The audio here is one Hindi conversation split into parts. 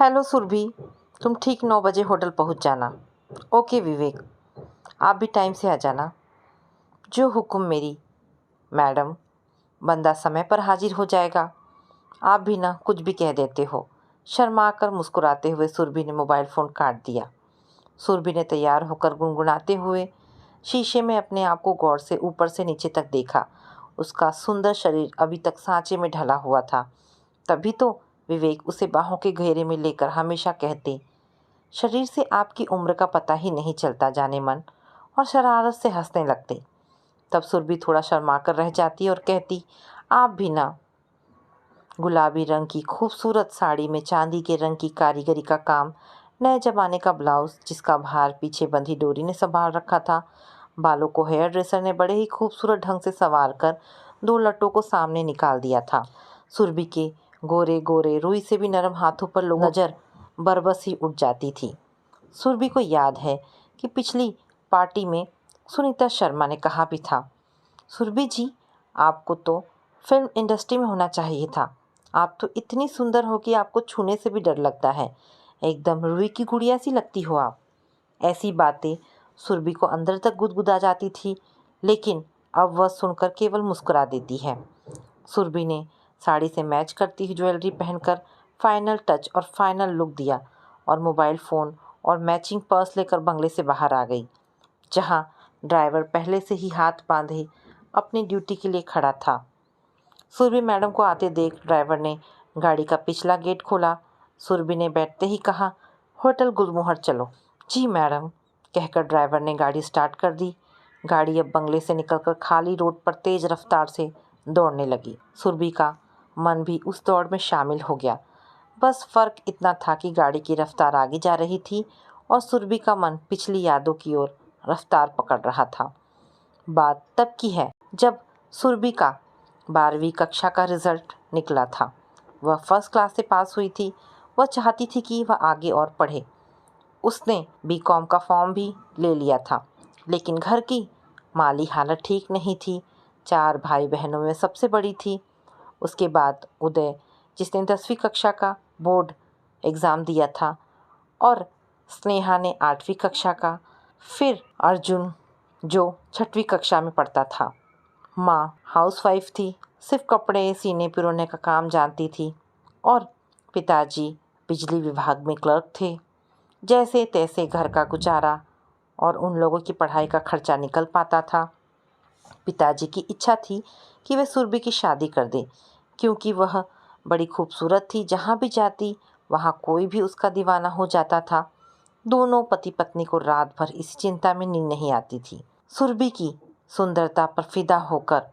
हेलो सुरभि, तुम ठीक 9 बजे होटल पहुंच जाना। ओके विवेक, आप भी टाइम से आ जाना। जो हुक्म मेरी मैडम। बंदा समय पर हाजिर हो जाएगा। आप भी ना कुछ भी कह देते हो। शर्मा कर मुस्कुराते हुए सुरभि ने मोबाइल फ़ोन काट दिया। सुरभि ने तैयार होकर गुनगुनाते हुए शीशे में अपने आप को गौर से ऊपर से नीचे तक देखा। उसका सुंदर शरीर अभी तक सांचे में ढला हुआ था। तभी तो विवेक उसे बाहों के घेरे में लेकर हमेशा कहते, शरीर से आपकी उम्र का पता ही नहीं चलता जाने मन, और शरारत से हंसने लगते। तब सुरभि थोड़ा शर्मा कर रह जाती और कहती, आप भी ना। गुलाबी रंग की खूबसूरत साड़ी में चांदी के रंग की कारीगरी का काम, नए जमाने का ब्लाउज जिसका भार पीछे बंधी डोरी ने संभाल रखा था। बालों को हेयर ड्रेसर ने बड़े ही खूबसूरत ढंग से संवार कर 2 लट्टों को सामने निकाल दिया था। सुरभि के गोरे गोरे रुई से भी नरम हाथों पर लोग नज़र बरबस ही उठ जाती थी। सुरभि को याद है कि पिछली पार्टी में सुनीता शर्मा ने कहा भी था, सुरभि जी, आपको तो फिल्म इंडस्ट्री में होना चाहिए था। आप तो इतनी सुंदर हो कि आपको छूने से भी डर लगता है। एकदम रुई की गुड़िया सी लगती हो आप। ऐसी बातें सुरभि को अंदर तक गुदगुदा जाती थी, लेकिन अब वह सुनकर केवल मुस्कुरा देती है। सुरभि ने साड़ी से मैच करती हुई ज्वेलरी पहनकर फाइनल टच और फाइनल लुक दिया और मोबाइल फ़ोन और मैचिंग पर्स लेकर बंगले से बाहर आ गई, जहां ड्राइवर पहले से ही हाथ बांधे अपनी ड्यूटी के लिए खड़ा था। सुरभि मैडम को आते देख ड्राइवर ने गाड़ी का पिछला गेट खोला। सुरभि ने बैठते ही कहा, होटल गुलमोहर चलो। जी मैडम, कहकर ड्राइवर ने गाड़ी स्टार्ट कर दी। गाड़ी अब बंगले से निकलकर खाली रोड पर तेज रफ्तार से दौड़ने लगी। सुरभि का मन भी उस दौड़ में शामिल हो गया। बस फ़र्क इतना था कि गाड़ी की रफ्तार आगे जा रही थी और सुरभि का मन पिछली यादों की ओर रफ्तार पकड़ रहा था। बात तब की है जब सुरभि का 12वीं कक्षा का रिजल्ट निकला था। वह फर्स्ट क्लास से पास हुई थी। वह चाहती थी कि वह आगे और पढ़े। उसने बीकॉम का फॉर्म भी ले लिया था, लेकिन घर की माली हालत ठीक नहीं थी। 4 भाई बहनों में सबसे बड़ी थी। उसके बाद उदय, जिसने 10वीं कक्षा का बोर्ड एग्ज़ाम दिया था, और स्नेहा ने 8वीं कक्षा का, फिर अर्जुन जो 6वीं कक्षा में पढ़ता था। माँ हाउसवाइफ थी, सिर्फ कपड़े सीने पिरोने का काम जानती थी, और पिताजी बिजली विभाग में क्लर्क थे। जैसे तैसे घर का गुजारा और उन लोगों की पढ़ाई का खर्चा निकल पाता था। पिताजी की इच्छा थी कि वे सुरभि की शादी कर दें, क्योंकि वह बड़ी खूबसूरत थी। जहाँ भी जाती वहाँ कोई भी उसका दीवाना हो जाता था। दोनों पति पत्नी को रात भर इसी चिंता में नींद नहीं आती थी। सुरभि की सुंदरता पर फिदा होकर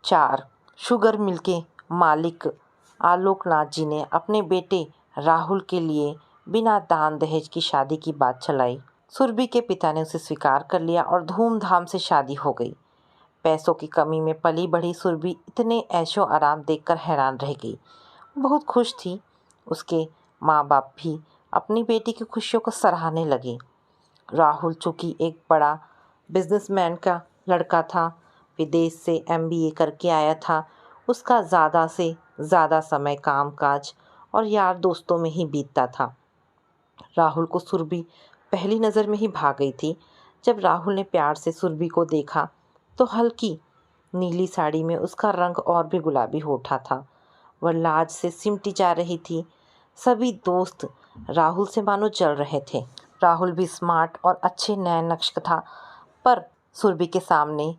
4 शुगर मिल के मालिक आलोकनाथ जी ने अपने बेटे राहुल के लिए बिना दान दहेज की शादी की बात चलाई। सुरभि के पिता ने उसे स्वीकार कर लिया और धूमधाम से शादी हो गई। पैसों की कमी में पली बढ़ी सुरभि इतने ऐशो आराम देखकर हैरान रह गई। बहुत खुश थी। उसके माँ बाप भी अपनी बेटी की खुशियों को सराहने लगे। राहुल चूँकि एक बड़ा बिजनेसमैन का लड़का था, विदेश से एमबीए करके आया था, उसका ज़्यादा से ज़्यादा समय कामकाज और यार दोस्तों में ही बीतता था। राहुल को सुरभि पहली नज़र में ही भा गई थी। जब राहुल ने प्यार से सुरभि को देखा तो हल्की नीली साड़ी में उसका रंग और भी गुलाबी हो उठा था। वह लाज से सिमटी जा रही थी। सभी दोस्त राहुल से मानो जल रहे थे। राहुल भी स्मार्ट और अच्छे नए नक्श था, पर सुरभि के सामने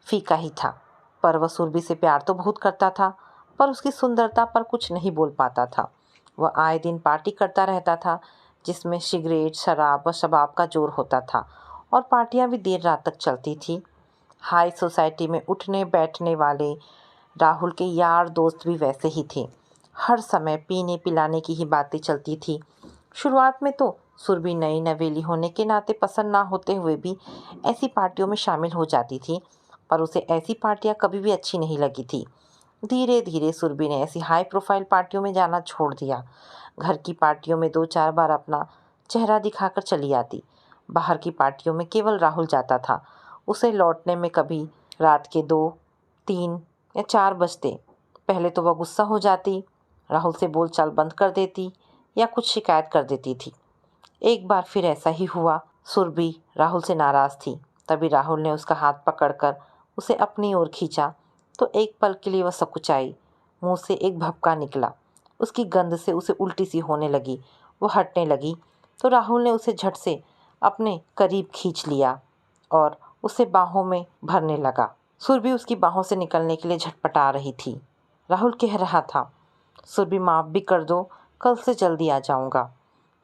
फीका ही था। पर वह सुरभि से प्यार तो बहुत करता था, पर उसकी सुंदरता पर कुछ नहीं बोल पाता था। वह आए दिन पार्टी करता रहता था, जिसमें सिगरेट, शराब व शबाब का जोर होता था, और पार्टियां भी देर रात तक चलती थी। हाई सोसाइटी में उठने बैठने वाले राहुल के यार दोस्त भी वैसे ही थे। हर समय पीने पिलाने की ही बातें चलती थी। शुरुआत में तो सुरभि नई नवेली होने के नाते पसंद ना होते हुए भी ऐसी पार्टियों में शामिल हो जाती थी, पर उसे ऐसी पार्टियां कभी भी अच्छी नहीं लगी थी। धीरे धीरे सुरभि ने ऐसी हाई प्रोफाइल पार्टियों में जाना छोड़ दिया। घर की पार्टियों में 2-4 बार अपना चेहरा दिखाकर चली आती। बाहर की पार्टियों में केवल राहुल जाता था। उसे लौटने में कभी रात के 2, 3 या 4 बजते। पहले तो वह गुस्सा हो जाती, राहुल से बोलचाल बंद कर देती या कुछ शिकायत कर देती थी। एक बार फिर ऐसा ही हुआ। सुरभि राहुल से नाराज़ थी। तभी राहुल ने उसका हाथ पकड़कर उसे अपनी ओर खींचा तो एक पल के लिए वह सकुचाई। मुंह से एक भपका निकला। उसकी गंध से उसे उल्टी सी होने लगी। वो हटने लगी तो राहुल ने उसे झट से अपने करीब खींच लिया और उसे बाहों में भरने लगा। सुरभि उसकी बाहों से निकलने के लिए झटपटा रही थी। राहुल कह रहा था, सुरभि माफ़ भी कर दो, कल से जल्दी आ जाऊंगा।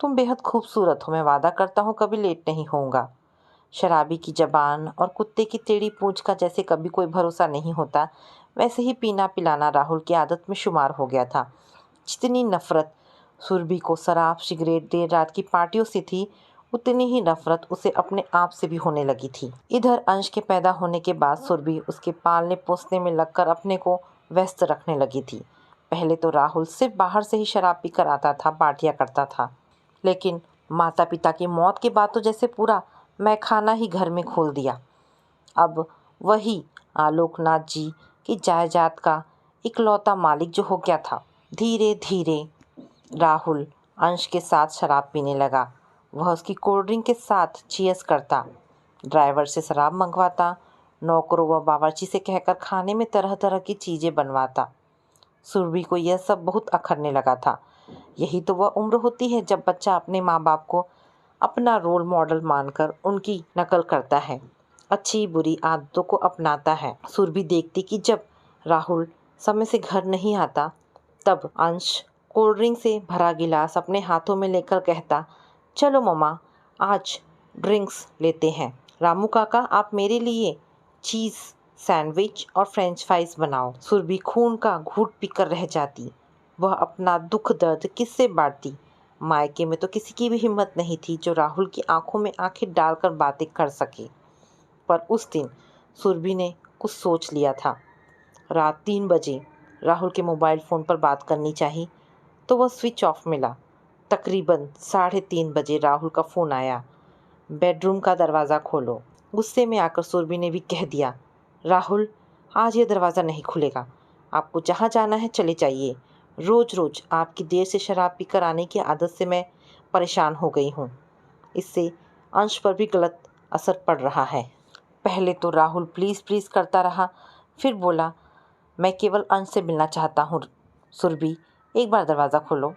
तुम बेहद खूबसूरत हो, मैं वादा करता हूँ कभी लेट नहीं होऊंगा। शराबी की जबान और कुत्ते की टेढ़ी पूंछ का जैसे कभी कोई भरोसा नहीं होता, वैसे ही पीना पिलाना राहुल की आदत में शुमार हो गया था। जितनी नफरत सुरभि को शराब, सिगरेट, देर रात की पार्टियों से थी, उतनी ही नफरत उसे अपने आप से भी होने लगी थी। इधर अंश के पैदा होने के बाद सुरभि उसके पालने पोसने में लगकर अपने को व्यस्त रखने लगी थी। पहले तो राहुल सिर्फ बाहर से ही शराब पीकर आता था, पार्टियां करता था, लेकिन माता पिता की मौत के बाद तो जैसे पूरा मैखाना ही घर में खोल दिया। अब वही आलोकनाथ जी की जायदाद का इकलौता मालिक जो हो गया था। धीरे धीरे राहुल अंश के साथ शराब पीने लगा। वह उसकी कोल्ड ड्रिंक के साथ चीयर्स करता, ड्राइवर से शराब मंगवाता, नौकरों व बावर्ची से कहकर खाने में तरह तरह की चीज़ें बनवाता। सुरभि को यह सब बहुत अखरने लगा था। यही तो वह उम्र होती है जब बच्चा अपने माँ बाप को अपना रोल मॉडल मानकर उनकी नकल करता है, अच्छी बुरी आदतों को अपनाता है। सुरभि देखती कि जब राहुल समय से घर नहीं आता तब अंश कोल्ड ड्रिंक से भरा गिलास अपने हाथों में लेकर कहता, चलो मम्मा आज ड्रिंक्स लेते हैं। रामू काका आप मेरे लिए चीज़ सैंडविच और फ्रेंच फ्राइज बनाओ। सुरभि खून का घूंट पीकर रह जाती। वह अपना दुख दर्द किससे बांटती। मायके में तो किसी की भी हिम्मत नहीं थी जो राहुल की आंखों में आंखें डालकर बातें कर सके। पर उस दिन सुरभि ने कुछ सोच लिया था। रात 3 बजे राहुल के मोबाइल फ़ोन पर बात करनी चाहिए तो वह स्विच ऑफ मिला। तकरीबन 3:30 बजे राहुल का फ़ोन आया, बेडरूम का दरवाज़ा खोलो। गुस्से में आकर सुरभि ने भी कह दिया, राहुल आज ये दरवाज़ा नहीं खुलेगा, आपको जहाँ जाना है चले जाइए। रोज़ रोज़ आपकी देर से शराब पीकर आने की आदत से मैं परेशान हो गई हूँ। इससे अंश पर भी गलत असर पड़ रहा है। पहले तो राहुल प्लीज़ प्लीज़ करता रहा, फिर बोला, मैं केवल अंश से मिलना चाहता हूँ। सुरभि एक बार दरवाज़ा खोलो,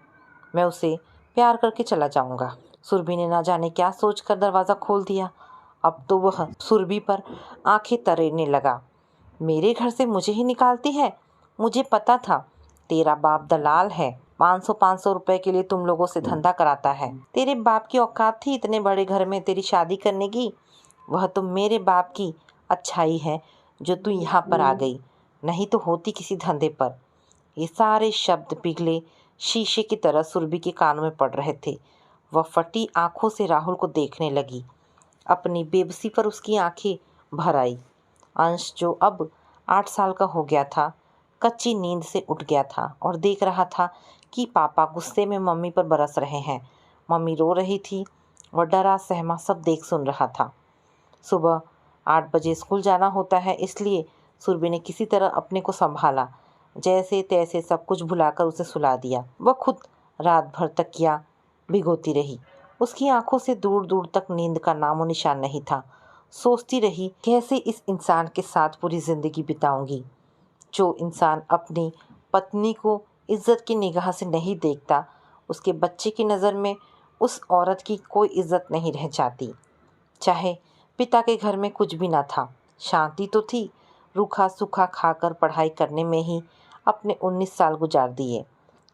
मैं उसे प्यार करके चला जाऊँगा। सुरभि ने ना जाने क्या सोचकर दरवाज़ा खोल दिया। अब तो वह सुरभि पर आंखें तरेने लगा। मेरे घर से मुझे ही निकालती है, मुझे पता था तेरा बाप दलाल है, 500 रुपए के लिए तुम लोगों से धंधा कराता है। तेरे बाप की औकात थी इतने बड़े घर में तेरी शादी करने की? वह तो मेरे बाप की अच्छाई है जो तू यहाँ पर आ गई, नहीं तो होती किसी धंधे पर। ये सारे शब्द पिघले शीशे की तरह सुरभि के कानों में पड़ रहे थे। वह फटी आंखों से राहुल को देखने लगी। अपनी बेबसी पर उसकी आंखें भर आई। अंश जो अब 8 साल का हो गया था, कच्ची नींद से उठ गया था और देख रहा था कि पापा गुस्से में मम्मी पर बरस रहे हैं। मम्मी रो रही थी। वह डरा सहमा सब देख सुन रहा था। सुबह 8 बजे स्कूल जाना होता है, इसलिए सुरभि ने किसी तरह अपने को संभाला। जैसे तैसे सब कुछ भुलाकर उसे सुला दिया। वह खुद रात भर तकिया भिगोती रही। उसकी आंखों से दूर दूर तक नींद का नामो निशान नहीं था। सोचती रही कैसे इस इंसान के साथ पूरी ज़िंदगी बिताऊंगी। जो इंसान अपनी पत्नी को इज्जत की निगाह से नहीं देखता, उसके बच्चे की नज़र में उस औरत की कोई इज्जत नहीं रह जाती। चाहे पिता के घर में कुछ भी न था, शांति तो थी। रूखा सूखा खाकर पढ़ाई करने में ही अपने 19 साल गुजार दिए।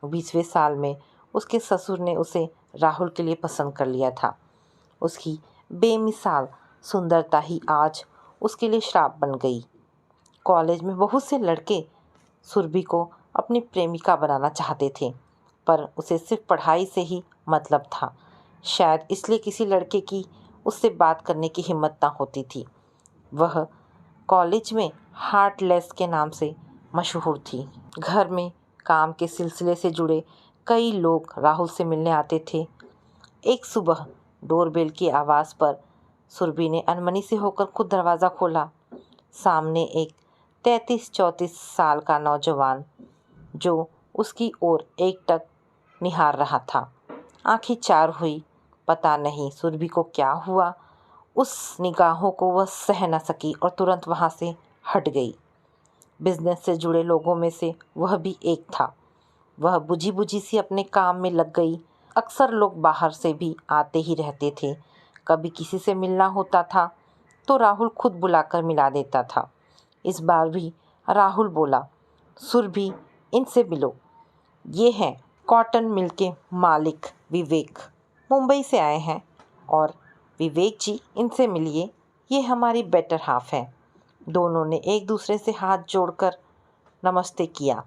20वें साल में उसके ससुर ने उसे राहुल के लिए पसंद कर लिया था। उसकी बेमिसाल सुंदरता ही आज उसके लिए श्राप बन गई। कॉलेज में बहुत से लड़के सुरभि को अपनी प्रेमिका बनाना चाहते थे, पर उसे सिर्फ पढ़ाई से ही मतलब था। शायद इसलिए किसी लड़के की उससे बात करने की हिम्मत ना होती थी। वह कॉलेज में हार्टलेस के नाम से मशहूर थी। घर में काम के सिलसिले से जुड़े कई लोग राहुल से मिलने आते थे। एक सुबह डोरबेल की आवाज़ पर सुरभि ने अनमनी से होकर खुद दरवाज़ा खोला। सामने एक 33-34 साल का नौजवान जो उसकी ओर एकटक निहार रहा था। आंखें चार हुई। पता नहीं सुरभि को क्या हुआ, उस निगाहों को वह सह न सकी और तुरंत वहाँ से हट गई। बिजनेस से जुड़े लोगों में से वह भी एक था। वह बुझी बुझी सी अपने काम में लग गई। अक्सर लोग बाहर से भी आते ही रहते थे। कभी किसी से मिलना होता था तो राहुल खुद बुलाकर मिला देता था। इस बार भी राहुल बोला, सुरभि, इनसे मिलो। ये हैं कॉटन मिल के मालिक विवेक, मुंबई से आए हैं। और विवेक जी, इनसे मिलिए, ये हमारी बेटर हाफ है। दोनों ने एक दूसरे से हाथ जोड़कर नमस्ते किया।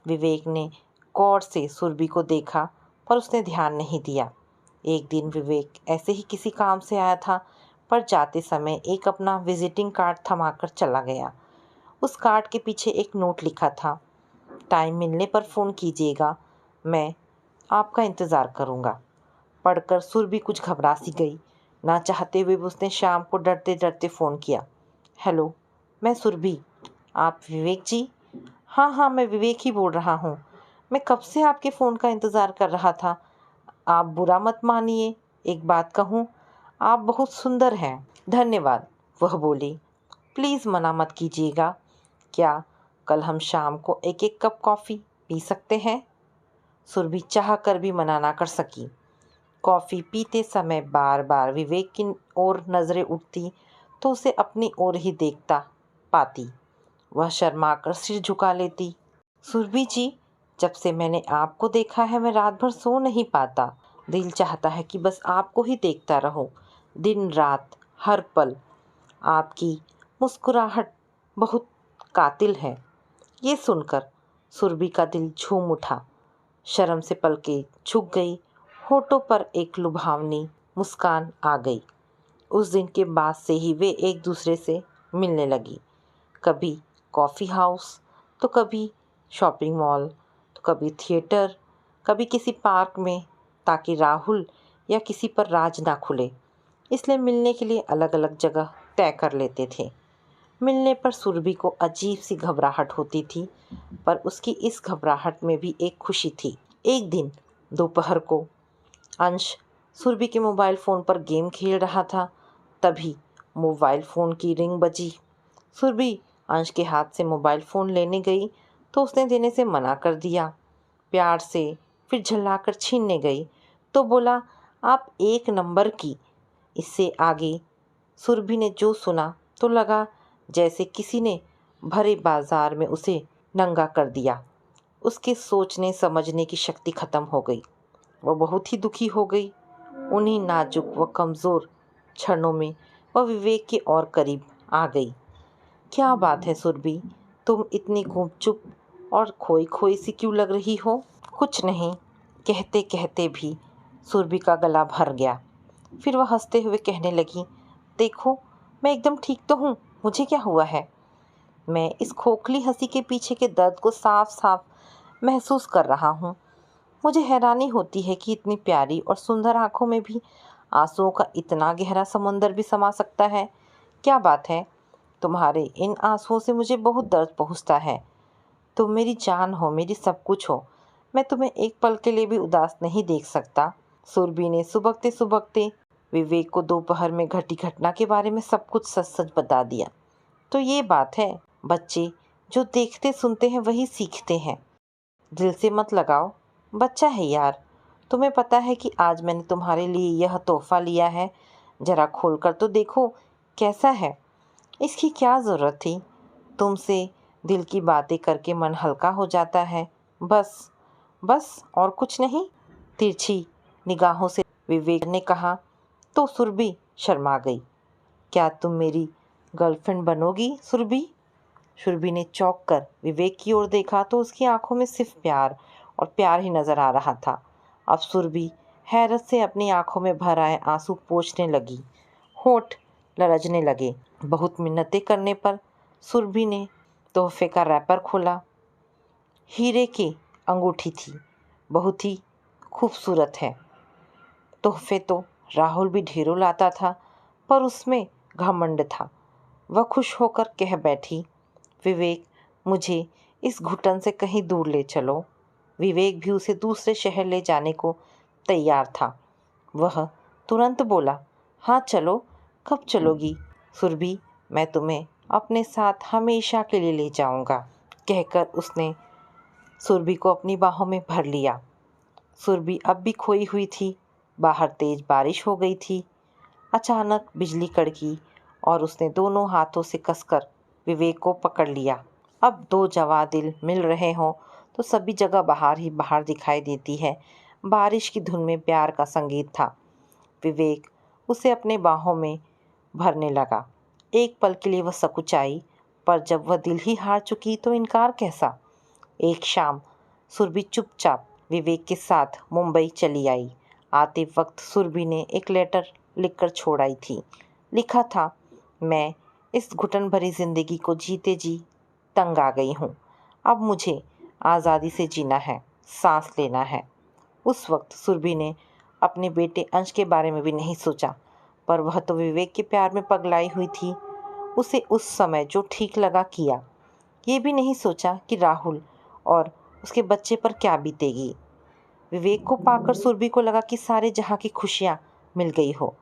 विवेक ने गौर से सुरभि को देखा पर उसने ध्यान नहीं दिया। एक दिन विवेक ऐसे ही किसी काम से आया था, पर जाते समय एक अपना विजिटिंग कार्ड थमाकर चला गया। उस कार्ड के पीछे एक नोट लिखा था, टाइम मिलने पर फ़ोन कीजिएगा, मैं आपका इंतज़ार करूँगा। पढ़कर सुरभि कुछ घबरा सी गई। ना चाहते हुए भी उसने शाम को डरते डरते फ़ोन किया। हेलो, मैं सुरभि। आप विवेक जी? हाँ हाँ, मैं विवेक ही बोल रहा हूँ। मैं कब से आपके फ़ोन का इंतज़ार कर रहा था। आप बुरा मत मानिए, एक बात कहूँ, आप बहुत सुंदर हैं। धन्यवाद, वह बोली। प्लीज़ मना मत कीजिएगा। क्या कल हम शाम को एक एक कप कॉफ़ी पी सकते हैं? सुरभि चाह कर भी मना ना कर सकी। कॉफ़ी पीते समय बार बार विवेक की ओर नज़रें उठती तो उसे अपनी ओर ही देखता पाती। वह शर्माकर सिर झुका लेती। सुरभि जी, जब से मैंने आपको देखा है मैं रात भर सो नहीं पाता। दिल चाहता है कि बस आपको ही देखता रहूं, दिन रात हर पल। आपकी मुस्कुराहट बहुत कातिल है। ये सुनकर सुरभि का दिल झूम उठा। शर्म से पलकें झुक गई, होठों पर एक लुभावनी मुस्कान आ गई। उस दिन के बाद से ही वे एक दूसरे से मिलने लगी। कभी कॉफ़ी हाउस, तो कभी शॉपिंग मॉल, तो कभी थिएटर, कभी किसी पार्क में, ताकि राहुल या किसी पर राज ना खुले, इसलिए मिलने के लिए अलग अलग जगह तय कर लेते थे। मिलने पर सुरभि को अजीब सी घबराहट होती थी, पर उसकी इस घबराहट में भी एक खुशी थी। एक दिन दोपहर को अंश सुरभि के मोबाइल फ़ोन पर गेम खेल रहा था। तभी मोबाइल फ़ोन की रिंग बजी। सुरभि अंश के हाथ से मोबाइल फ़ोन लेने गई तो उसने देने से मना कर दिया। प्यार से फिर झल्लाकर छीनने गई तो बोला, आप एक नंबर की। इससे आगे सुरभि ने जो सुना तो लगा जैसे किसी ने भरे बाजार में उसे नंगा कर दिया। उसके सोचने समझने की शक्ति खत्म हो गई। वह बहुत ही दुखी हो गई। उन्हीं नाजुक व कमज़ोर क्षणों में वह विवेक के और करीब आ गई। क्या बात है सुरभि, तुम इतनी गुपचुप और खोई खोई सी क्यों लग रही हो? कुछ नहीं, कहते कहते भी सुरभि का गला भर गया। फिर वह हंसते हुए कहने लगी, देखो, मैं एकदम ठीक तो हूँ, मुझे क्या हुआ है? मैं इस खोखली हंसी के पीछे के दर्द को साफ साफ महसूस कर रहा हूँ। मुझे हैरानी होती है कि इतनी प्यारी और सुंदर आंखों में भी आंसुओं का इतना गहरा समुंदर भी समा सकता है। क्या बात है, तुम्हारे इन आंसुओं से मुझे बहुत दर्द पहुँचता है। तुम मेरी जान हो, मेरी सब कुछ हो। मैं तुम्हें एक पल के लिए भी उदास नहीं देख सकता। सुरभि ने सुबकते सुबकते विवेक को दोपहर में घटी घटना के बारे में सब कुछ सच सच बता दिया। तो ये बात है, बच्चे जो देखते सुनते हैं वही सीखते हैं। दिल से मत लगाओ, बच्चा है यार। तुम्हें पता है कि आज मैंने तुम्हारे लिए यह तोहफ़ा लिया है, ज़रा खोल कर तो देखो कैसा है। इसकी क्या ज़रूरत थी? तुमसे दिल की बातें करके मन हल्का हो जाता है, बस। बस और कुछ नहीं? तिरछी निगाहों से विवेक ने कहा तो सुरभि शर्मा गई। क्या तुम मेरी गर्लफ्रेंड बनोगी सुरभि? सुरभि ने चौंक कर विवेक की ओर देखा तो उसकी आंखों में सिर्फ प्यार और प्यार ही नजर आ रहा था। अब सुरभि हैरत से अपनी आंखों में भर आए आंसू पोंछने लगी। होठ लरजने लगे। बहुत मिन्नतें करने पर सुरभि ने तोहफे का रैपर खोला। हीरे की अंगूठी थी, बहुत ही खूबसूरत है। तोहफे तो राहुल भी ढेरों लाता था, पर उसमें घमंड था। वह खुश होकर कह बैठी, विवेक, मुझे इस घुटन से कहीं दूर ले चलो। विवेक भी उसे दूसरे शहर ले जाने को तैयार था। वह तुरंत बोला, हाँ चलो, कब चलोगी सुरभि, मैं तुम्हें अपने साथ हमेशा के लिए ले जाऊंगा, कहकर उसने सुरभि को अपनी बाहों में भर लिया। सुरभि अब भी खोई हुई थी। बाहर तेज बारिश हो गई थी। अचानक बिजली कड़की और उसने दोनों हाथों से कसकर विवेक को पकड़ लिया। अब दो जवां दिल मिल रहे हों तो सभी जगह बाहर ही बाहर दिखाई देती है। बारिश की धुन में प्यार का संगीत था। विवेक उसे अपने बाहों में भरने लगा। एक पल के लिए वह सकुचाई, पर जब वह दिल ही हार चुकी तो इनकार कैसा। एक शाम सुरभि चुपचाप विवेक के साथ मुंबई चली आई। आते वक्त सुरभि ने एक लेटर लिखकर छोड़ आई थी। लिखा था, मैं इस घुटन भरी जिंदगी को जीते जी तंग आ गई हूँ। अब मुझे आज़ादी से जीना है, सांस लेना है। उस वक्त सुरभि ने अपने बेटे अंश के बारे में भी नहीं सोचा, पर वह तो विवेक के प्यार में पगलाई हुई थी। उसे उस समय जो ठीक लगा किया। ये भी नहीं सोचा कि राहुल और उसके बच्चे पर क्या बीतेगी। विवेक को पाकर सुरभि को लगा कि सारे जहाँ की खुशियाँ मिल गई हो।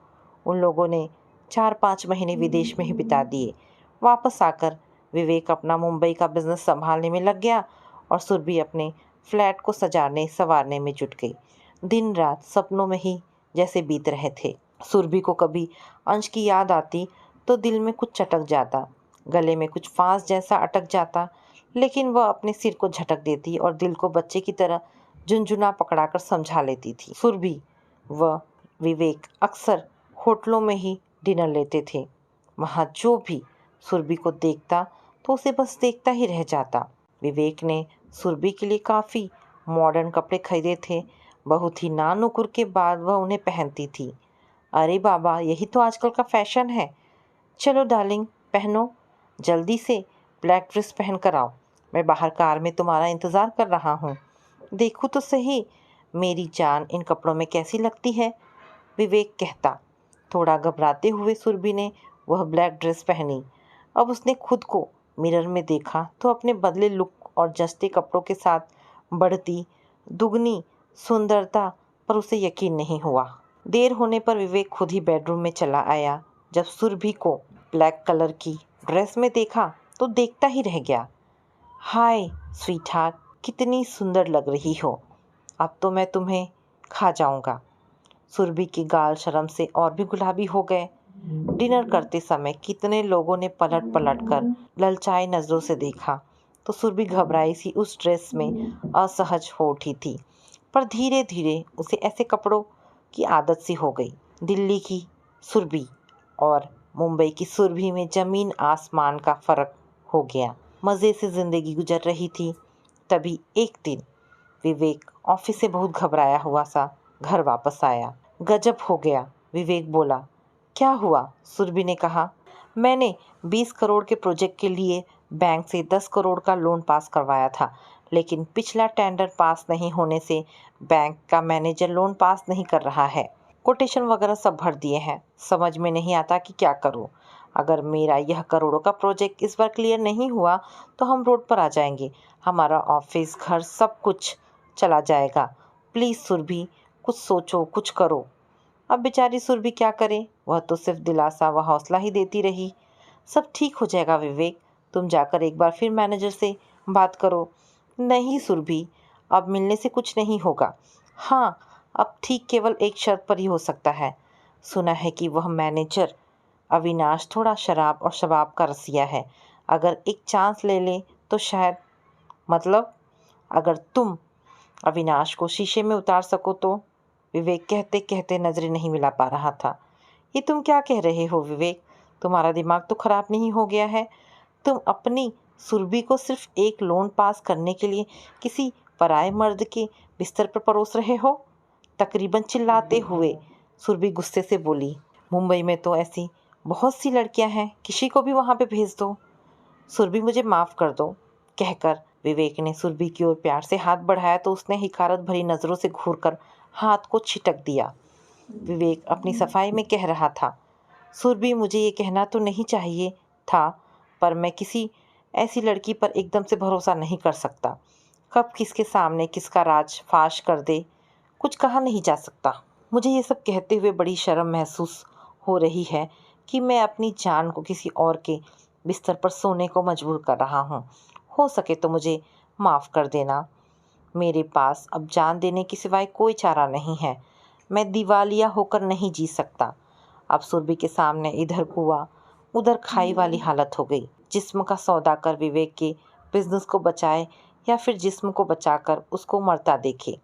उन लोगों ने 4-5 महीने विदेश में ही बिता दिए। वापस आकर विवेक अपना मुंबई का बिजनेस संभालने में लग गया और सुरभि अपने फ्लैट को सजाने संवारने में जुट गई। दिन रात सपनों में ही जैसे बीत रहे थे। सुरभि को कभी अंश की याद आती तो दिल में कुछ चटक जाता, गले में कुछ फांस जैसा अटक जाता, लेकिन वह अपने सिर को झटक देती और दिल को बच्चे की तरह झुनझुना पकड़ाकर समझा लेती थी। सुरभि व विवेक अक्सर होटलों में ही डिनर लेते थे। वहाँ जो भी सुरभि को देखता तो उसे बस देखता ही रह जाता। विवेक ने सुरभि के लिए काफ़ी मॉडर्न कपड़े खरीदे थे। बहुत ही नानुकुर के बाद वह उन्हें पहनती थी। अरे बाबा, यही तो आजकल का फैशन है। चलो डार्लिंग, पहनो, जल्दी से ब्लैक ड्रेस पहन कर आओ। मैं बाहर कार में तुम्हारा इंतज़ार कर रहा हूँ। देखो तो सही मेरी जान इन कपड़ों में कैसी लगती है, विवेक कहता। थोड़ा घबराते हुए सुरभि ने वह ब्लैक ड्रेस पहनी। अब उसने खुद को मिरर में देखा तो अपने बदले लुक और जचते कपड़ों के साथ बढ़ती दुगनी सुंदरता पर उसे यकीन नहीं हुआ। देर होने पर विवेक खुद ही बेडरूम में चला आया। जब सुरभि को ब्लैक कलर की ड्रेस में देखा तो देखता ही रह गया। हाय स्वीटहार्ट, कितनी सुंदर लग रही हो। अब तो मैं तुम्हें खा जाऊंगा। सुरभि के गाल शर्म से और भी गुलाबी हो गए। डिनर करते समय कितने लोगों ने पलट पलट कर ललचाई नज़रों से देखा तो सुरभि घबराई सी उस ड्रेस में असहज हो उठी थी। पर धीरे धीरे उसे ऐसे कपड़ों की आदत सी हो गई। दिल्ली की सुरभि और मुंबई की सुरभि में ज़मीन आसमान का फ़र्क हो गया। मज़े से ज़िंदगी गुजर रही थी। तभी एक दिन विवेक ऑफिस से बहुत घबराया हुआ सा घर वापस आया। गजब हो गया, विवेक बोला। क्या हुआ? सुरभि ने कहा। मैंने 20 करोड़ के प्रोजेक्ट के लिए बैंक से 10 करोड़ का लोन पास करवाया था, लेकिन पिछला टेंडर पास नहीं होने से बैंक का मैनेजर लोन पास नहीं कर रहा है। कोटेशन वगैरह सब भर दिए हैं। समझ में नहीं आता कि क्या करूं। अगर मेरा यह करोड़ों का प्रोजेक्ट इस बार क्लियर नहीं हुआ तो हम रोड पर आ जाएंगे। हमारा ऑफिस, घर, सब कुछ चला जाएगा। प्लीज़ सुरभि, कुछ सोचो, कुछ करो। अब बेचारी सुरभि क्या करे? वह तो सिर्फ दिलासा व हौसला ही देती रही। सब ठीक हो जाएगा विवेक, तुम जाकर एक बार फिर मैनेजर से बात करो। नहीं सुरभि, अब मिलने से कुछ नहीं होगा। हाँ, अब ठीक केवल एक शर्त पर ही हो सकता है। सुना है कि वह मैनेजर अविनाश थोड़ा शराब और शबाब का रसिया है। अगर एक चांस ले ले तो शायद, मतलब अगर तुम अविनाश को शीशे में उतार सको तो। विवेक कहते कहते नजरें नहीं मिला पा रहा था। ये तुम क्या कह रहे हो विवेक? तुम्हारा दिमाग तो खराब नहीं हो गया है? तुम अपनी सुरभि को सिर्फ एक लोन पास करने के लिए किसी पराए मर्द के बिस्तर पर परोस रहे हो? तकरीबन चिल्लाते हुए सुरभि गुस्से से बोली। मुंबई में तो ऐसी बहुत सी लड़कियां हैं, किसी को भी वहां पे भेज दो। सुरभि, मुझे माफ़ कर दो, कहकर विवेक ने सुरभि की ओर प्यार से हाथ बढ़ाया तो उसने हिकारत भरी नज़रों से घूरकर हाथ को छिटक दिया। विवेक अपनी सफाई में कह रहा था, सुरभि, मुझे ये कहना तो नहीं चाहिए था, पर मैं किसी ऐसी लड़की पर एकदम से भरोसा नहीं कर सकता। कब किसके सामने किसका राज फाश कर दे कुछ कहा नहीं जा सकता। मुझे ये सब कहते हुए बड़ी शर्म महसूस हो रही है कि मैं अपनी जान को किसी और के बिस्तर पर सोने को मजबूर कर रहा हूँ। हो सके तो मुझे माफ़ कर देना। मेरे पास अब जान देने के सिवाय कोई चारा नहीं है। मैं दिवालिया होकर नहीं जी सकता। अब सुरभि के सामने इधर कुआं उधर खाई वाली हालत हो गई। जिस्म का सौदा कर विवेक के बिजनेस को बचाए या फिर जिस्म को बचाकर उसको मरता देखे।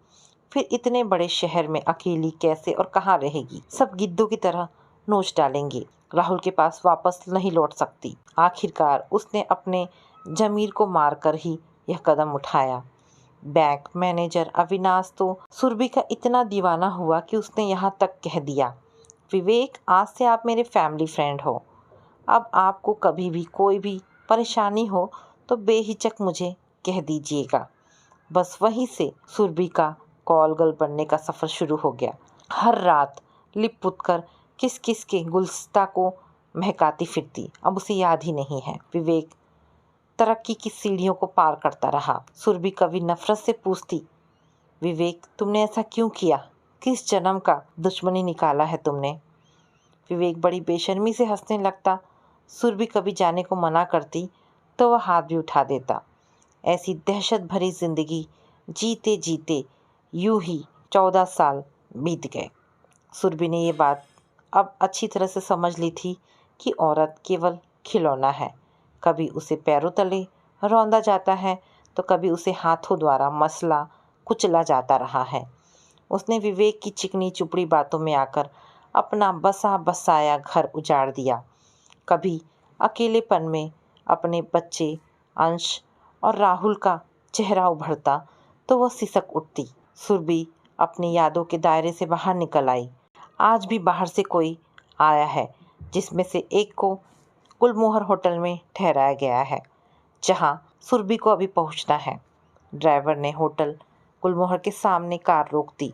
फिर इतने बड़े शहर में अकेली कैसे और कहाँ रहेगी? सब गिद्धों की तरह नोच डालेंगे। राहुल के पास वापस नहीं लौट सकती। आखिरकार उसने अपने जमीर को मारकर ही यह कदम उठाया। बैंक मैनेजर अविनाश तो सुरभि का इतना दीवाना हुआ कि उसने यहाँ तक कह दिया, विवेक, आज से आप मेरे फैमिली फ्रेंड हो। अब आपको कभी भी कोई भी परेशानी हो तो बेहिचक मुझे कह दीजिएगा। बस वहीं से सुरभि का कॉल गर्ल बनने का सफ़र शुरू हो गया। हर रात लिप पुत कर किस किस के गुलस्ता को महकाती फिरती। अब उसे याद ही नहीं है। विवेक तरक्की की सीढ़ियों को पार करता रहा। सुरभि कभी नफरत से पूछती, विवेक, तुमने ऐसा क्यों किया? किस जन्म का दुश्मनी निकाला है तुमने? विवेक बड़ी बेशर्मी से हंसने लगता। सुरभि कभी जाने को मना करती तो वह हाथ भी उठा देता। ऐसी दहशत भरी जिंदगी जीते जीते यूं ही 14 साल बीत गए। सुरभि ने ये बात अब अच्छी तरह से समझ ली थी कि औरत केवल खिलौना है। कभी उसे पैरों तले रौंदा जाता है तो कभी उसे हाथों द्वारा मसला कुचला जाता रहा है। उसने विवेक की चिकनी चुपड़ी बातों में आकर अपना बसा बसाया घर उजाड़ दिया। कभी अकेलेपन में अपने बच्चे अंश और राहुल का चेहरा उभरता तो वह सिसक उठती। सुरभि अपनी यादों के दायरे से बाहर निकल आई। आज भी बाहर से कोई आया है, जिसमें से एक को गुलमोहर होटल में ठहराया गया है, जहां सुरभि को अभी पहुंचना है। ड्राइवर ने होटल गुलमोहर के सामने कार रोक दी।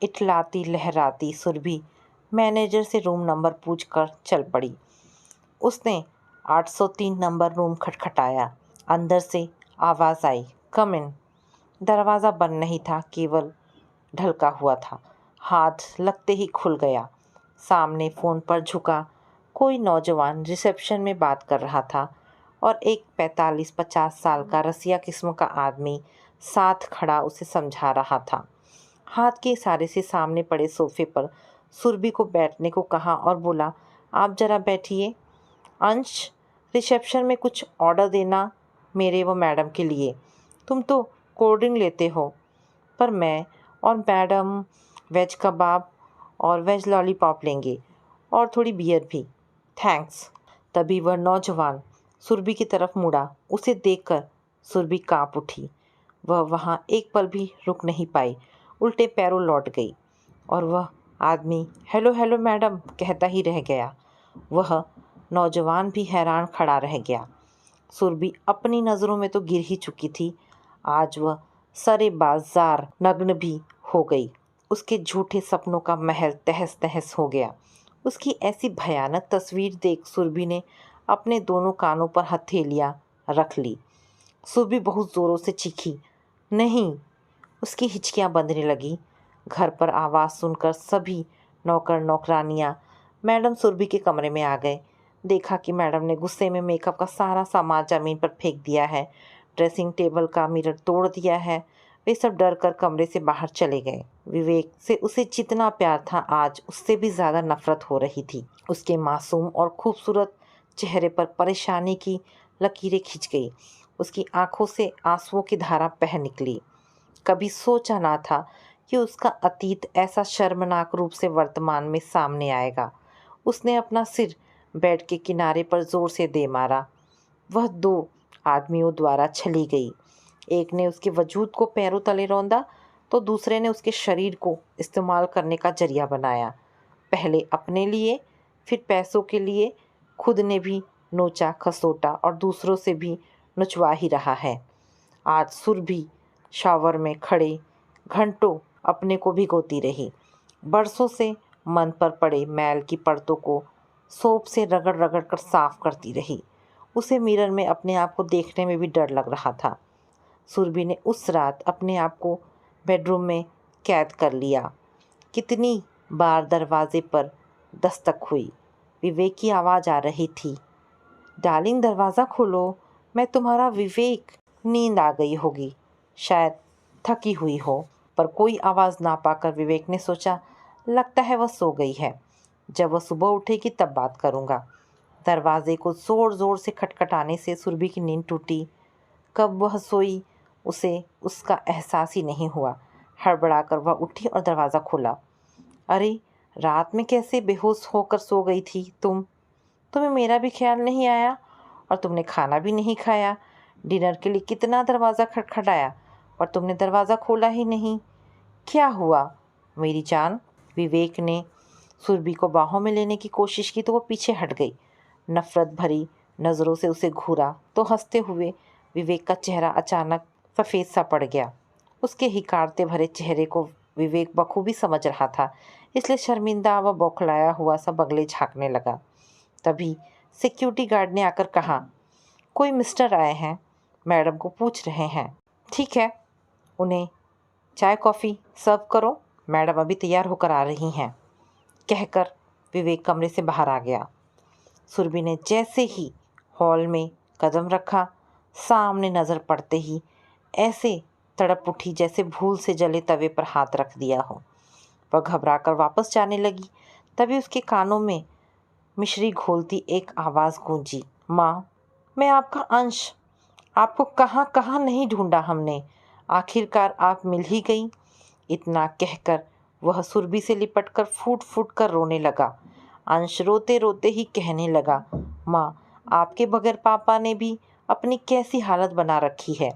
इठलाती लहराती सुरभि मैनेजर से रूम नंबर पूछकर चल पड़ी। उसने 803 नंबर रूम खटखटाया। अंदर से आवाज़ आई, कम इन। दरवाज़ा बंद नहीं था, केवल ढलका हुआ था। हाथ लगते ही खुल गया। सामने फ़ोन पर झुका कोई नौजवान रिसेप्शन में बात कर रहा था और एक 45-50 साल का रसिया किस्म का आदमी साथ खड़ा उसे समझा रहा था। हाथ के इशारे से सामने पड़े सोफे पर सुरभि को बैठने को कहा और बोला, आप ज़रा बैठिए। अंश, रिसेप्शन में कुछ ऑर्डर देना मेरे व मैडम के लिए। तुम तो कोल्ड ड्रिंक लेते हो, पर मैं और मैडम वेज कबाब और वेज लॉलीपॉप लेंगे और थोड़ी बियर भी। थैंक्स। तभी वह नौजवान सुरभि की तरफ मुड़ा। उसे देखकर सुरभि कांप उठी। वह वहाँ एक पल भी रुक नहीं पाई, उल्टे पैरों लौट गई और वह आदमी हेलो हेलो मैडम कहता ही रह गया। वह नौजवान भी हैरान खड़ा रह गया। सुरभि अपनी नज़रों में तो गिर ही चुकी थी। आज वह सरे बाजार नग्न भी हो गई। उसके झूठे सपनों का महल तहस तहस हो गया। उसकी ऐसी भयानक तस्वीर देख सुरभि ने अपने दोनों कानों पर हथेलियां रख ली। सुरभि बहुत ज़ोरों से चीखी, नहीं। उसकी हिचकियां बंधने लगी। घर पर आवाज़ सुनकर सभी नौकर नौकरानियां मैडम सुरभि के कमरे में आ गए। देखा कि मैडम ने गुस्से में मेकअप का सारा सामान ज़मीन पर फेंक दिया है, ड्रेसिंग टेबल का मिरर तोड़ दिया है। वे सब डर कर कमरे से बाहर चले गए। विवेक से उसे जितना प्यार था, आज उससे भी ज़्यादा नफरत हो रही थी। उसके मासूम और खूबसूरत चेहरे पर परेशानी की लकीरें खिंच गई। उसकी आंखों से आंसुओं की धारा बह निकली। कभी सोचा ना था कि उसका अतीत ऐसा शर्मनाक रूप से वर्तमान में सामने आएगा। उसने अपना सिर बेड के किनारे पर जोर से दे मारा। वह दो आदमियों द्वारा छली गई। एक ने उसके वजूद को पैरों तले रौंदा तो दूसरे ने उसके शरीर को इस्तेमाल करने का जरिया बनाया। पहले अपने लिए, फिर पैसों के लिए। खुद ने भी नोचा खसोटा और दूसरों से भी नुचवा ही रहा है। आज सुरभि शावर में खड़े घंटों अपने को भिगोती रही। बरसों से मन पर पड़े मैल की परतों को सोप से रगड़ रगड़ कर साफ करती रही। उसे मिरर में अपने आप को देखने में भी डर लग रहा था। सुरभि ने उस रात अपने आप को बेडरूम में कैद कर लिया। कितनी बार दरवाजे पर दस्तक हुई। विवेक की आवाज़ आ रही थी, डार्लिंग दरवाज़ा खोलो, मैं तुम्हारा विवेक। नींद आ गई होगी, शायद थकी हुई हो, पर कोई आवाज़ ना पाकर विवेक ने सोचा, लगता है वह सो गई है। जब वह सुबह उठेगी तब बात करूँगा। दरवाजे को ज़ोर ज़ोर से खटखटाने से सुरभि की नींद टूटी। कब वह सोई उसे उसका एहसास ही नहीं हुआ। हड़बड़ाकर वह उठी और दरवाज़ा खोला। अरे, रात में कैसे बेहोश होकर सो गई थी तुम? तुम्हें मेरा भी ख्याल नहीं आया और तुमने खाना भी नहीं खाया। डिनर के लिए कितना दरवाज़ा खटखटाया और तुमने दरवाज़ा खोला ही नहीं। क्या हुआ मेरी जान? विवेक ने सुरभि को बाहों में लेने की कोशिश की तो वो पीछे हट गई। नफ़रत भरी नज़रों से उसे घूरा तो हंसते हुए विवेक का चेहरा अचानक सफ़ेद सा पड़ गया। उसके हिकारते भरे चेहरे को विवेक बखूबी समझ रहा था, इसलिए शर्मिंदा व बौखलाया हुआ सा बगले झाँकने लगा। तभी सिक्योरिटी गार्ड ने आकर कहा, कोई मिस्टर आए हैं, मैडम को पूछ रहे हैं। ठीक है, उन्हें चाय कॉफ़ी सर्व करो, मैडम अभी तैयार होकर आ रही हैं, कहकर विवेक कमरे से बाहर आ गया। सुरभि ने जैसे ही हॉल में कदम रखा, सामने नज़र पड़ते ही ऐसे तड़प उठी जैसे भूल से जले तवे पर हाथ रख दिया हो। वह घबराकर वापस जाने लगी, तभी उसके कानों में मिश्री घोलती एक आवाज़ गूंजी, माँ, मैं आपका अंश, आपको कहाँ कहाँ नहीं ढूंढा हमने, आखिरकार आप मिल ही गई। इतना कहकर वह सुरभि से लिपटकर फूट फूट कर रोने लगा। अंश रोते रोते ही कहने लगा, माँ, आपके बगैर पापा ने भी अपनी कैसी हालत बना रखी है।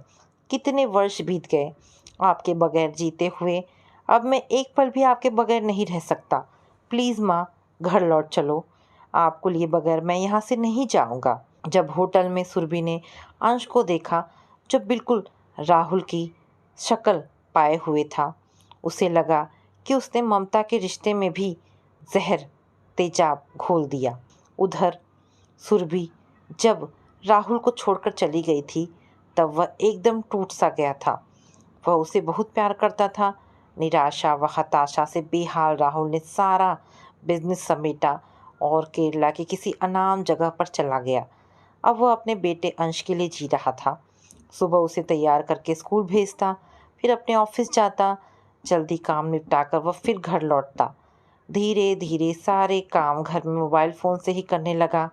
कितने वर्ष बीत गए आपके बगैर जीते हुए, अब मैं एक पल भी आपके बगैर नहीं रह सकता। प्लीज़ माँ, घर लौट चलो, आपको लिए बगैर मैं यहाँ से नहीं जाऊँगा। जब होटल में सुरभि ने अंश को देखा, जो बिल्कुल राहुल की शक्ल पाए हुए था, उसे लगा कि उसने ममता के रिश्ते में भी जहर तेजाब घोल दिया। उधर सुरभि जब राहुल को छोड़कर चली गई थी, तब वह एकदम टूट सा गया था। वह उसे बहुत प्यार करता था। निराशा व हताशा से बेहाल राहुल ने सारा बिजनेस समेटा और केरला की किसी अनाम जगह पर चला गया। अब वह अपने बेटे अंश के लिए जी रहा था। सुबह उसे तैयार करके स्कूल भेजता, फिर अपने ऑफिस जाता, जल्दी काम निपटाकर वह फिर घर लौटता। धीरे धीरे सारे काम घर में मोबाइल फ़ोन से ही करने लगा।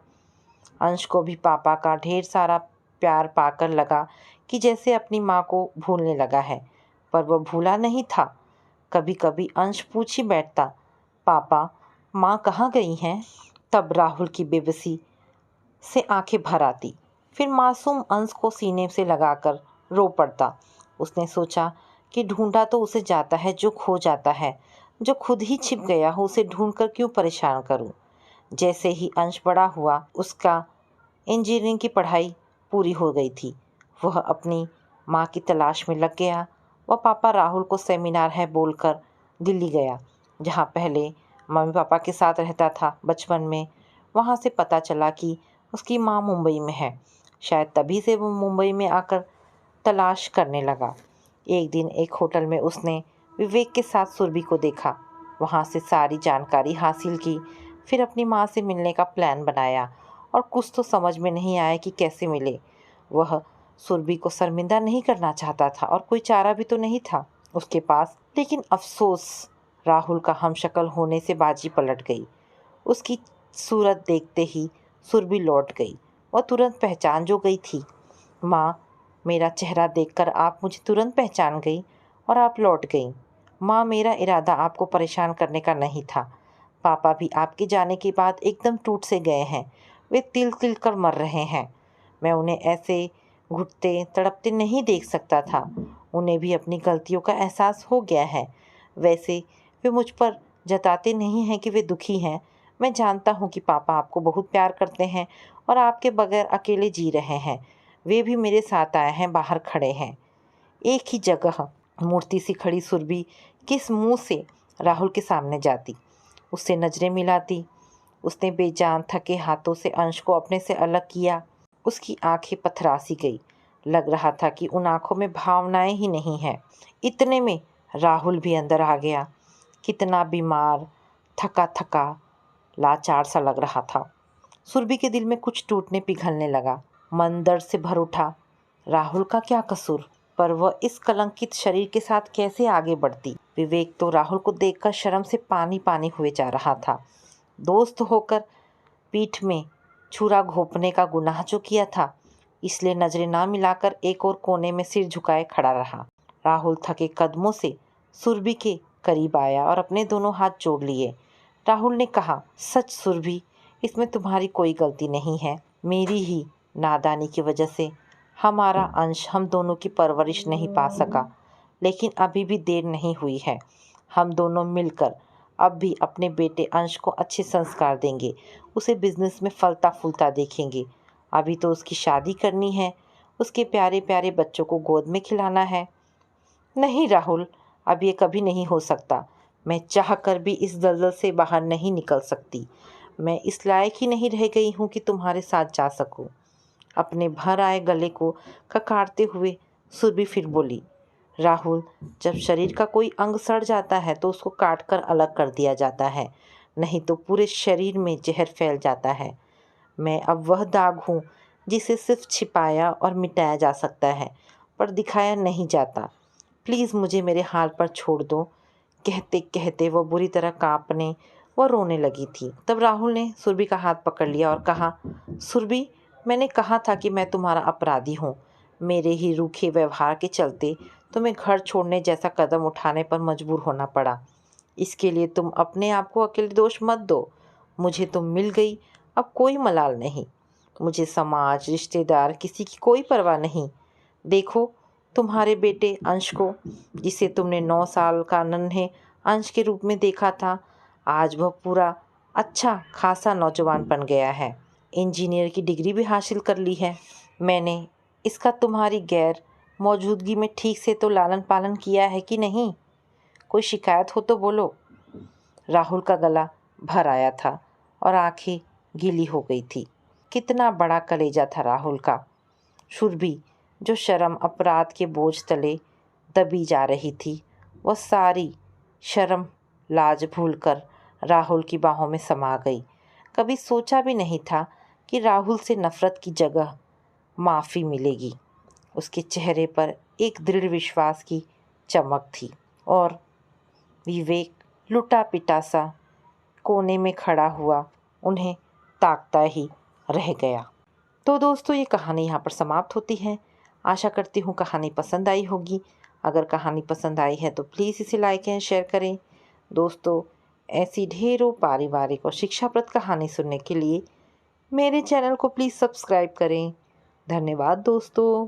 अंश को भी पापा का ढेर सारा प्यार पाकर लगा कि जैसे अपनी माँ को भूलने लगा है, पर वह भूला नहीं था। कभी कभी अंश पूछ ही बैठता, पापा, माँ कहाँ गई हैं? तब राहुल की बेबसी से आंखें भर आती। फिर मासूम अंश को सीने से लगाकर रो पड़ता। उसने सोचा कि ढूंढा तो उसे जाता है जो खो जाता है, जो खुद ही छिप गया हो उसे ढूंढकर क्यों परेशान करूं। जैसे ही अंश बड़ा हुआ, उसका इंजीनियरिंग की पढ़ाई पूरी हो गई थी। वह अपनी माँ की तलाश में लग गया। वह पापा राहुल को सेमिनार है बोलकर दिल्ली गया, जहाँ पहले मम्मी पापा के साथ रहता था बचपन में। वहाँ से पता चला कि उसकी माँ मुंबई में है। शायद तभी से वो मुंबई में आकर तलाश करने लगा। एक दिन एक होटल में उसने विवेक के साथ सुरभि को देखा। वहाँ से सारी जानकारी हासिल की, फिर अपनी माँ से मिलने का प्लान बनाया और कुछ तो समझ में नहीं आया कि कैसे मिले। वह सुरभि को शर्मिंदा नहीं करना चाहता था और कोई चारा भी तो नहीं था उसके पास। लेकिन अफसोस, राहुल का हमशक्ल होने से बाजी पलट गई। उसकी सूरत देखते ही सुरभि लौट गई। वह तुरंत पहचान जो गई थी। माँ, मेरा चेहरा देखकर आप मुझे तुरंत पहचान गई और आप लौट गई। माँ, मेरा इरादा आपको परेशान करने का नहीं था। पापा भी आपके जाने के बाद एकदम टूट से गए हैं। वे तिल तिल कर मर रहे हैं। मैं उन्हें ऐसे घुटते तड़पते नहीं देख सकता था। उन्हें भी अपनी गलतियों का एहसास हो गया है। वैसे वे मुझ पर जताते नहीं हैं कि वे दुखी हैं। मैं जानता हूँ कि पापा आपको बहुत प्यार करते हैं और आपके बगैर अकेले जी रहे हैं। वे भी मेरे साथ आए हैं, बाहर खड़े हैं। एक ही जगह मूर्ति सी खड़ी सुरभि किस मुंह से राहुल के सामने जाती, उससे नज़रें मिलाती। उसने बेजान थके हाथों से अंश को अपने से अलग किया। उसकी आंखें पथरासी गई। लग रहा था कि उन आंखों में भावनाएं ही नहीं हैं। इतने में राहुल भी अंदर आ गया। कितना बीमार, थका थका, लाचार सा लग रहा था। सुरभि के दिल में कुछ टूटने पिघलने लगा। मन दर्द से भर उठा। राहुल का क्या कसूर, पर वह इस कलंकित शरीर के साथ कैसे आगे बढ़ती। विवेक तो राहुल को देखकर शर्म से पानी पानी हुए जा रहा था। दोस्त होकर पीठ में छुरा घोंपने का गुनाह जो किया था, इसलिए नजरें ना मिलाकर एक और कोने में सिर झुकाए खड़ा रहा। राहुल थके कदमों से सुरभि के करीब आया और अपने दोनों हाथ जोड़ लिए। राहुल ने कहा, सच सुरभि, इसमें तुम्हारी कोई गलती नहीं है। मेरी ही नादानी की वजह से हमारा अंश हम दोनों की परवरिश नहीं पा सका, लेकिन अभी भी देर नहीं हुई है। हम दोनों मिलकर अब भी अपने बेटे अंश को अच्छे संस्कार देंगे, उसे बिजनेस में फलता फूलता देखेंगे। अभी तो उसकी शादी करनी है, उसके प्यारे प्यारे बच्चों को गोद में खिलाना है। नहीं राहुल, अब ये कभी नहीं हो सकता। मैं चाह कर भी इस दलदल से बाहर नहीं निकल सकती। मैं इस लायक ही नहीं रह गई हूँ कि तुम्हारे साथ जा सकूँ। अपने भर आए गले को ककारते हुए सुरभि फिर बोली, राहुल, जब शरीर का कोई अंग सड़ जाता है तो उसको काट कर अलग कर दिया जाता है, नहीं तो पूरे शरीर में जहर फैल जाता है। मैं अब वह दाग हूँ जिसे सिर्फ छिपाया और मिटाया जा सकता है, पर दिखाया नहीं जाता। प्लीज़ मुझे मेरे हाल पर छोड़ दो। कहते कहते वह बुरी तरह कांपने व रोने लगी थी। तब राहुल ने सुरभि का हाथ पकड़ लिया और कहा, सुरभि, मैंने कहा था कि मैं तुम्हारा अपराधी हूँ। मेरे ही रूखे व्यवहार के चलते तुम्हें घर छोड़ने जैसा कदम उठाने पर मजबूर होना पड़ा। इसके लिए तुम अपने आप को अकेले दोष मत दो। मुझे तुम मिल गई, अब कोई मलाल नहीं। मुझे समाज, रिश्तेदार, किसी की कोई परवाह नहीं। देखो तुम्हारे बेटे अंश को, जिसे तुमने 9 साल का नन्हे अंश के रूप में देखा था, आज वह पूरा अच्छा खासा नौजवान बन गया है। इंजीनियर की डिग्री भी हासिल कर ली है। मैंने इसका तुम्हारी गैर मौजूदगी में ठीक से तो लालन पालन किया है कि नहीं? कोई शिकायत हो तो बोलो। राहुल का गला भर आया था और आंखें गीली हो गई थी। कितना बड़ा कलेजा था राहुल का। सुरभि, जो शर्म अपराध के बोझ तले दबी जा रही थी, वह सारी शर्म लाज भूलकर राहुल की बाहों में समा गई। कभी सोचा भी नहीं था कि राहुल से नफरत की जगह माफ़ी मिलेगी। उसके चेहरे पर एक दृढ़ विश्वास की चमक थी और विवेक लुटा पिटा सा कोने में खड़ा हुआ उन्हें ताकता ही रह गया। तो दोस्तों, ये कहानी यहाँ पर समाप्त होती है। आशा करती हूँ कहानी पसंद आई होगी। अगर कहानी पसंद आई है तो प्लीज़ इसे लाइक एंड शेयर करें। दोस्तों, ऐसी ढेरों पारिवारिक और शिक्षाप्रद कहानी सुनने के लिए मेरे चैनल को प्लीज़ सब्सक्राइब करें। धन्यवाद दोस्तों।